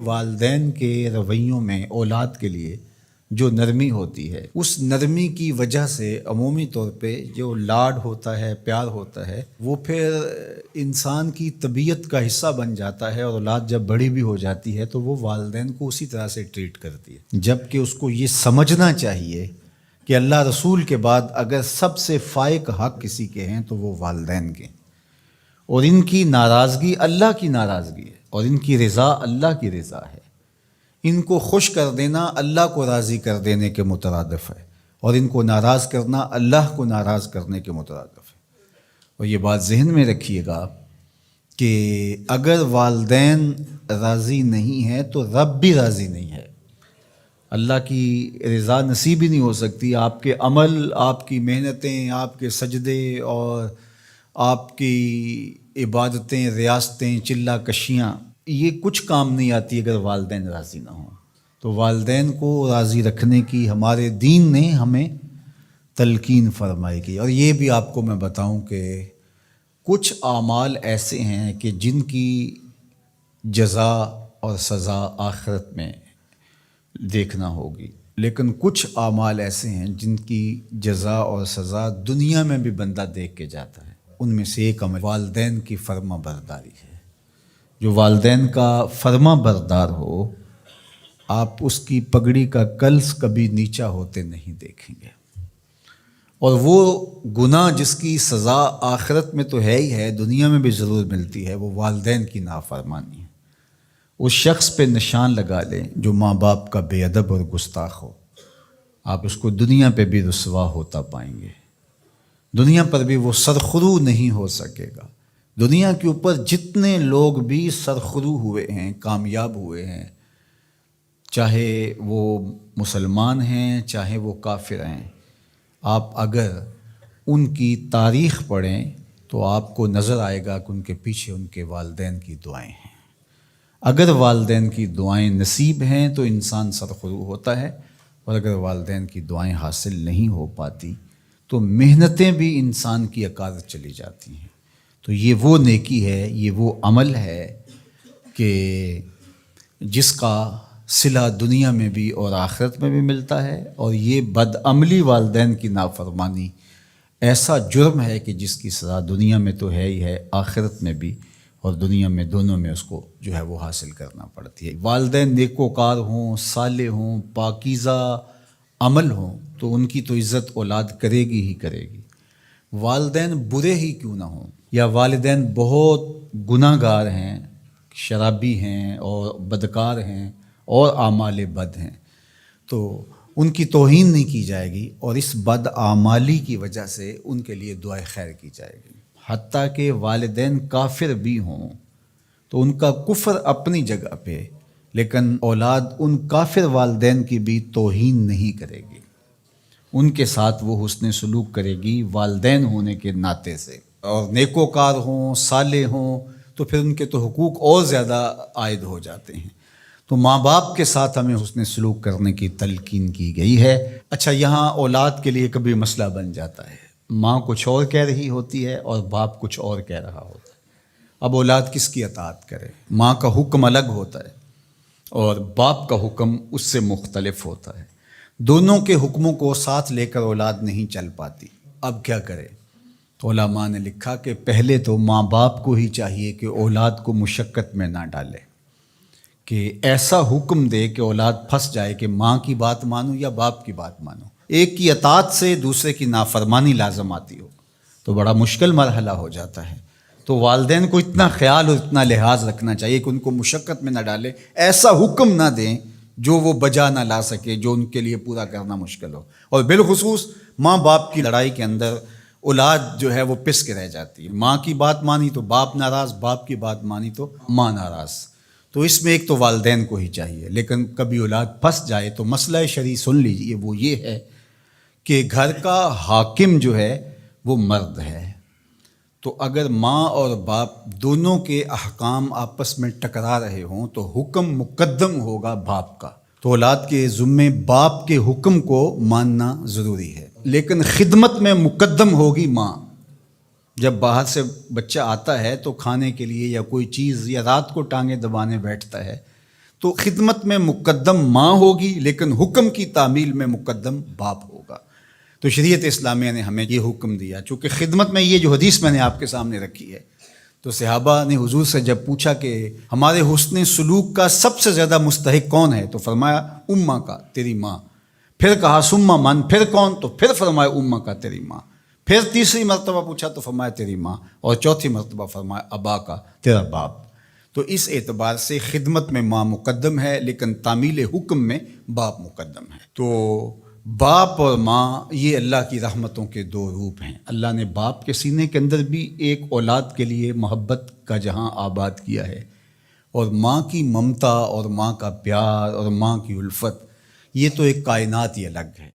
والدین کے رویوں میں اولاد کے لیے جو نرمی ہوتی ہے، اس نرمی کی وجہ سے عمومی طور پہ جو لاڈ ہوتا ہے، پیار ہوتا ہے، وہ پھر انسان کی طبیعت کا حصہ بن جاتا ہے، اور اولاد جب بڑی بھی ہو جاتی ہے تو وہ والدین کو اسی طرح سے ٹریٹ کرتی ہے، جبکہ اس کو یہ سمجھنا چاہیے کہ اللہ رسول کے بعد اگر سب سے فائق حق کسی کے ہیں تو وہ والدین کے ہیں، اور ان کی ناراضگی اللہ کی ناراضگی ہے، اور ان کی رضا اللہ کی رضا ہے۔ ان کو خوش کر دینا اللہ کو راضی کر دینے کے مترادف ہے، اور ان کو ناراض کرنا اللہ کو ناراض کرنے کے مترادف ہے۔ اور یہ بات ذہن میں رکھیے گا کہ اگر والدین راضی نہیں ہیں تو رب بھی راضی نہیں ہے۔ اللہ کی رضا نصیب ہی نہیں ہو سکتی۔ آپ کے عمل، آپ کی محنتیں، آپ کے سجدے اور آپ کی عبادتیں، ریاستیں، چلہ کشیاں، یہ کچھ کام نہیں آتی اگر والدین راضی نہ ہوں۔ تو والدین کو راضی رکھنے کی ہمارے دین نے ہمیں تلقین فرمائی کی۔ اور یہ بھی آپ کو میں بتاؤں کہ کچھ اعمال ایسے ہیں کہ جن کی جزا اور سزا آخرت میں دیکھنا ہوگی، لیکن کچھ اعمال ایسے ہیں جن کی جزا اور سزا دنیا میں بھی بندہ دیکھ کے جاتا ہے۔ ان میں سے ایک عمل والدین کی فرما برداری ہے۔ جو والدین کا فرما بردار ہو، آپ اس کی پگڑی کا کلس کبھی نیچا ہوتے نہیں دیکھیں گے، اور وہ گناہ جس کی سزا آخرت میں تو ہے ہی ہے، دنیا میں بھی ضرور ملتی ہے، وہ والدین کی نافرمانی ہے۔ اس شخص پہ نشان لگا لیں جو ماں باپ کا بے ادب اور گستاخ ہو، آپ اس کو دنیا پہ بھی رسوا ہوتا پائیں گے، دنیا پر بھی وہ سرخرو نہیں ہو سکے گا۔ دنیا کے اوپر جتنے لوگ بھی سرخرو ہوئے ہیں، کامیاب ہوئے ہیں، چاہے وہ مسلمان ہیں چاہے وہ کافر ہیں، آپ اگر ان کی تاریخ پڑھیں تو آپ کو نظر آئے گا کہ ان کے پیچھے ان کے والدین کی دعائیں ہیں۔ اگر والدین کی دعائیں نصیب ہیں تو انسان سرخرو ہوتا ہے، اور اگر والدین کی دعائیں حاصل نہیں ہو پاتی تو محنتیں بھی انسان کی اکارت چلی جاتی ہیں۔ تو یہ وہ نیکی ہے، یہ وہ عمل ہے کہ جس کا صلہ دنیا میں بھی اور آخرت میں بھی ملتا ہے، اور یہ بدعملی والدین کی نافرمانی ایسا جرم ہے کہ جس کی سزا دنیا میں تو ہے ہی ہے، آخرت میں بھی، اور دنیا میں دونوں میں اس کو جو ہے وہ حاصل کرنا پڑتی ہے۔ والدین نیکوکار ہوں، صالح ہوں، پاکیزہ عمل ہوں تو ان کی تو عزت اولاد کرے گی ہی کرے گی، والدین برے ہی کیوں نہ ہوں، یا والدین بہت گناہ گار ہیں، شرابی ہیں اور بدکار ہیں اور اعمال بد ہیں، تو ان کی توہین نہیں کی جائے گی، اور اس بد اعمالی کی وجہ سے ان کے لیے دعائے خیر کی جائے گی۔ حتیٰ کہ والدین کافر بھی ہوں تو ان کا کفر اپنی جگہ پہ، لیکن اولاد ان کافر والدین کی بھی توہین نہیں کرے گی، ان کے ساتھ وہ حسن سلوک کرے گی والدین ہونے کے ناطے سے، اور نیکوکار ہوں، صالح ہوں تو پھر ان کے تو حقوق اور زیادہ عائد ہو جاتے ہیں۔ تو ماں باپ کے ساتھ ہمیں حسن سلوک کرنے کی تلقین کی گئی ہے۔ اچھا، یہاں اولاد کے لیے کبھی مسئلہ بن جاتا ہے، ماں کچھ اور کہہ رہی ہوتی ہے اور باپ کچھ اور کہہ رہا ہوتا ہے، اب اولاد کس کی اطاعت کرے؟ ماں کا حکم الگ ہوتا ہے اور باپ کا حکم اس سے مختلف ہوتا ہے، دونوں کے حکموں کو ساتھ لے کر اولاد نہیں چل پاتی۔ اب کیا کرے؟ تو علماء نے لکھا کہ پہلے تو ماں باپ کو ہی چاہیے کہ اولاد کو مشقت میں نہ ڈالے، کہ ایسا حکم دے کہ اولاد پھنس جائے کہ ماں کی بات مانو یا باپ کی بات مانو، ایک کی اطاعت سے دوسرے کی نافرمانی لازم آتی ہو تو بڑا مشکل مرحلہ ہو جاتا ہے۔ تو والدین کو اتنا خیال اور اتنا لحاظ رکھنا چاہیے کہ ان کو مشقت میں نہ ڈالے، ایسا حکم نہ دیں جو وہ بجا نہ لا سکے، جو ان کے لیے پورا کرنا مشکل ہو۔ اور بالخصوص ماں باپ کی لڑائی کے اندر اولاد جو ہے وہ پس کے رہ جاتی ہے، ماں کی بات مانی تو باپ ناراض، باپ کی بات مانی تو ماں ناراض۔ تو اس میں ایک تو والدین کو ہی چاہیے، لیکن کبھی اولاد پھنس جائے تو مسئلہ شرعی سن لیجئے، وہ یہ ہے کہ گھر کا حاکم جو ہے وہ مرد ہے، تو اگر ماں اور باپ دونوں کے احکام آپس میں ٹکرا رہے ہوں تو حکم مقدم ہوگا باپ کا، تو اولاد کے ذمے باپ کے حکم کو ماننا ضروری ہے، لیکن خدمت میں مقدم ہوگی ماں۔ جب باہر سے بچہ آتا ہے تو کھانے کے لیے یا کوئی چیز، یا رات کو ٹانگیں دبانے بیٹھتا ہے تو خدمت میں مقدم ماں ہوگی لیکن حکم کی تعمیل میں مقدم باپ ہوگا۔ تو شریعت اسلامیہ نے ہمیں یہ حکم دیا، چونکہ خدمت میں یہ جو حدیث میں نے آپ کے سامنے رکھی ہے، تو صحابہ نے حضور سے جب پوچھا کہ ہمارے حسن سلوک کا سب سے زیادہ مستحق کون ہے، تو فرمایا اماں کا، تیری ماں۔ پھر کہا سما من، پھر کون؟ تو پھر فرمایا اماں کا، تیری ماں۔ پھر تیسری مرتبہ پوچھا تو فرمایا تیری ماں، اور چوتھی مرتبہ فرمایا ابا کا، تیرا باپ۔ تو اس اعتبار سے خدمت میں ماں مقدم ہے لیکن تعمیل حکم میں باپ مقدم ہے۔ تو باپ اور ماں یہ اللہ کی رحمتوں کے دو روپ ہیں۔ اللہ نے باپ کے سینے کے اندر بھی ایک اولاد کے لیے محبت کا جہاں آباد کیا ہے، اور ماں کی ممتا اور ماں کا پیار اور ماں کی الفت، یہ تو ایک کائنات ہی الگ ہے۔